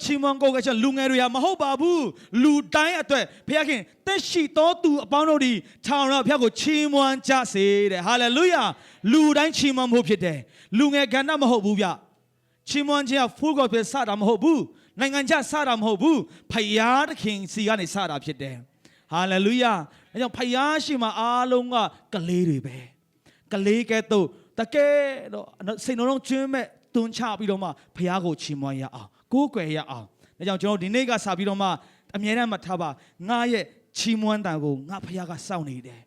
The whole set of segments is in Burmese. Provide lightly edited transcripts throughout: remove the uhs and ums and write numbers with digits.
ချီးမွမ်းကိုးကချက်လူငယ်တွေဟာမဟုတ်ပါဘူးလူတိုင်းအတွက်ဖခင်တက်ရှိတော်သူအပေါင်းတို့ဒီထာဝရဘုရားကိုချီးမွမ်းကြစေတဲ့ဟာလေလုယာလူတိုင်းချီးမွမ်းဖို့ဖြစ်တယ်လူငယ်ကဏ္ဍမဟုတ်ဘူးဗျချီးမွမ်းခြင်းက full god ပဲစတာမဟုတ်ဘူးနိုင်ငံခြားစတာမဟုတ်ဘူးဖခင်သခင်စီကနေစတာဖြစ်တယ်ဟာလေလုယာအဲကြောင့်ဖခင်ရှိမှအားလုံးကကလေးတွေပဲကလေးကဲ့သို့တကယ်တော့စိတ်နှလုံးကျွင်းမဲ့တွန်းချပြီးတော့မှဖခင်ကိုချီးမွမ်းရအောင်ကိုးကွယ်ရအောင်ဒါကြောင့်ကျွန်တော်ဒီနေ့ကစပြီးတော့မှအမြဲတမ်းမှထားပါငါရဲ့ချီးမွမ်းတန်ကိုငါဖခင်ကစောင့်နေတယ်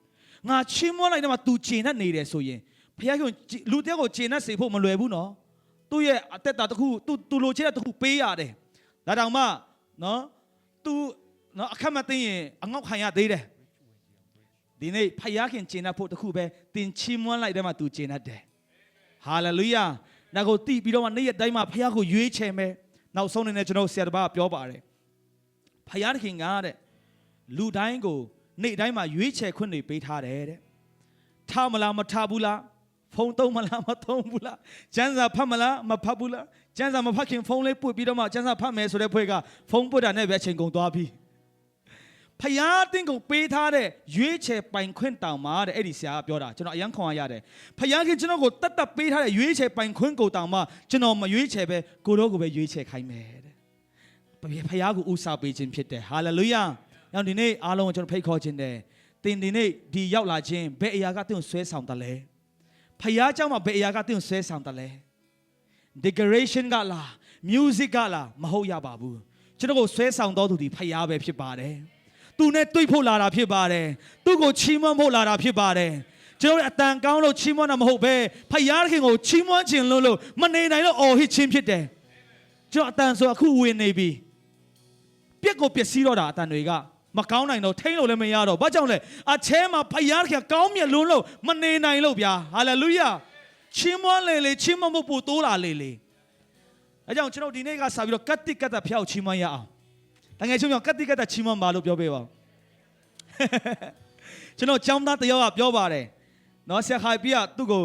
ငါချီးမွမ်းလိုက်တော့မှ तू ကျေနပ်နေတယ်ဆိုရင်ဖခင်ကလူတယောက်ကိုကျေနပ်စေဖို့မလွယ်ဘူးနော်သူ့ရဲ့အသက်တာတစ်ခု तू လိုချင်တဲ့တစ်ခုပေးရတယ်ဒါတောင်မှနော် तू နော်အခက်မသိရင်အငေါက်ခံရသေးတယ်ဒီနေ့ဖခင်ကျေနပ်ဖို့တစ်ခုပဲသင်ချီးမွမ်းလိုက်တယ်မှ तू ကျေနပ်တယ်ဟာလေလုယာနောက်ကိုတိပြီးတော့မှနေ့ရက်တိုင်းမှာဖခင်ကိုရွေးချယ်မယ်နောက်ဆုံးနေနဲ့ကျွန်တော်ဆရာတပည့်ပြောပါတယ်ဖခင်ကတဲ့လူတိုင်းကိုနေ့တိုင်းမှာရွေးချယ်ခွင့်တွေပေးထားတယ်တဲ့ထားမလားမထားဘူးလားဖုန်းသုံးမလားမသုံးဘူးလားကျန်းစာဖတ်မလားမဖတ်ဘူးလားကျန်းစာမဖတ်ခင်ဖုန်းလေးပွတ်ပြီးတော့မှကျန်းစာဖတ်မယ်ဆိုတဲ့ဖွဲ့ကဖုန်းပွတ်တာနဲ့ပဲအချိန်ကုန်သွားပြီဖခင်တင်းကိုပေးထားတဲ့ရွေးချယ်ပိုင်ခွင့်တောင်မှာတဲ့အဲ့ဒီဆရာကပြောတာကျွန်တော်အယံခွန်ရရတယ်ဖခင်ကျွန်တော်ကိုတတ်ပေးထားတဲ့ရွေးချယ်ပိုင်ခွင့်ကိုတောင်မှကျွန်တော်မရွေးချယ်ပဲကိုတော့ကိုပဲရွေးချယ်ခိုင်းမယ်တဲ့ဖခင်ကိုဥစားပေးခြင်းဖြစ်တယ်ဟာလေလုယာနောက်ဒီနေ့အားလုံးကိုကျွန်တော်ဖိတ်ခေါ်ခြင်းတယ်တင်ဒီနေ့ဒီရောက်လာခြင်းဘယ်အရာကတင့်ကိုဆွဲဆောင်တယ်လဲဖခင်เจ้าမှာဘယ်အရာကတင့်ကိုဆွဲဆောင်တယ်လဲ decoration ကလား music ကလားမဟုတ်ရပါဘူးကျွန်တော်ကိုဆွဲဆောင်တော်သူဒီဖခင်ပဲဖြစ်ပါတယ်သူနဲ့တွေ့ဖို့လာတာဖြစ်ပါတယ်သူ့ကိုချီးမွမ်းဖို့လာတာဖြစ်ပါတယ်ကျွန်တော်အတန်ကောင်းလို့ချီးမွမ်းတာမဟုတ်ပဲဖခင်ခင်ကိုချီးမွမ်းခြင်းလို့မနေနိုင်လို့အော်ဟစ်ခြင်းဖြစ်တယ်ကျွန်တော်အတန်ဆိုအခုဝင်နေပြီပြက်ကိုပျက်စီးတော့တာအတန်တွေကမကောင်းနိုင်တော့ထိန်းလို့လည်းမရတော့ဘာကြောင့်လဲအချဲမှာဖခင်ခင်ကောင်းမြတ်လွန်းလို့မနေနိုင်လို့ဗျာဟာလေလုယာချီးမွမ်းလေချီးမွမ်းဖို့ပို့တိုးလာလေအဲကြောင့်ကျွန်တော်ဒီနေ့ကစပြီးတော့ကတ်တိကတ်ဖျောက်ချီးမွမ်းရအောင်တကယ်ချင်းကတ်တိကတ်ချီးမွမ်းပါလို့ပြောပေးပါကျွန်တော်ကျောင်းသားတယောက်ကပြောပါတယ်နော်ဆရာခိုင်ပြသူ့ကို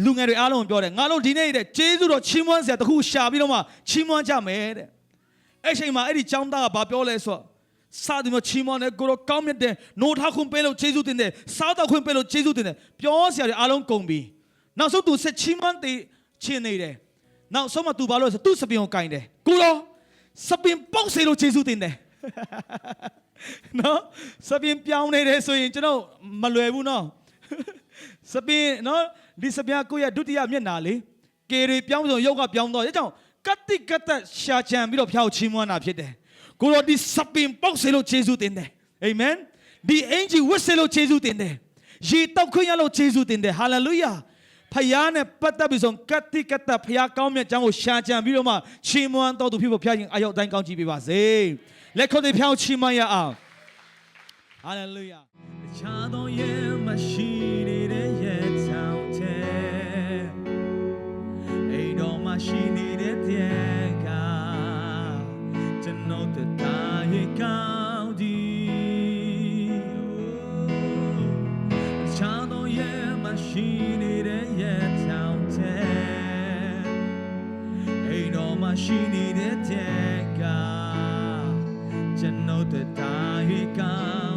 လူငယ်တွေအားလုံးပြောတယ်ငါတို့ဒီနေ့တဲ့ကျေးဇူးတော်ချီးမွမ်းစရာတခုရှာပြီးတော့မှချီးမွမ်းကြမယ်တဲ့အဲ့ချိန်မှာအဲ့ဒီကျောင်းသားကဘာပြောလဲဆိုတော့စာဒီမှာချီးမွမ်းတယ်ကိုတော့ကောင်းမြတ်တယ်နိုးထားခွင့်ပေးလို့ကျေးဇူးတင်တယ်စားတော့ခွင့်ပေးလို့ကျေးဇူးတင်တယ်ပြောစရာတွေအားလုံးကုန်ပြီနောက်ဆုံးသူဆက်ချီးမွမ်းချင်နေတယ်နောက်ဆုံးမှသူဘာလို့ဆိုသူ့စပင်ကိုကင်တယ်ကိုတော့စပင်ပေါက်စေလို့ကျေးဇူးတင်တယ်နော်စပင်ပြောင်းနေတယ်ဆိုရင်ကျွန်တော်မလွယ်ဘူးနော်စပင်နော်ဒီစပင်ကိုရဲ့ဒုတိယမျက်နှာလေကေတွေပြောင်းဆိုရုပ်ကပြောင်းတော့အဲကြောင့်ကတိကတ်ရှာချန်ပြီးတော့ဖျောက်ချီးမွမ်းတာဖြစ်တယ်ကိုတော့ဒီစပင်ပေါက်စေလို့ကျေးဇူးတင်တယ်အာမင်ဒီအင်ဂျီဝတ်စေလို့ကျေးဇူးတင်တယ်ရေတောက်ခွင့်ရလို့ကျေးဇူးတင်တယ်ဟာလေလုယာဖခင်နဲ့ပတ်သက်ပြီးဆုံးကတိကတ်ဖခင်ကောင်းမြတ်ကြောင်းကိုရှာကြံပြီးတော့မှချီးမွမ်းတော်သူဖြစ်ဖို့ဖခင်အရောက်တိုင်းကောင်းချီးပေးပါစေလက်ခုပ်တွေဖျောက်ချီးမွမ်းရအောင်ဟာလေလုယာချာတော်ရဲ့မရှိနေတဲ့ရဲ့ချောင်းတဲ့အိမ်တော်မရှိနေတဲ့တဲ့ကကျွန်တော်တတားရဲ့ကောင်းဒီချာတော်ရဲ့မရှိနေတဲ့ရဲ့ချောင်းတဲ့အိမ်တော်မရှိနေတဲ့တဲ့ကကျွန်တော်တတားရဲ့ကောင်း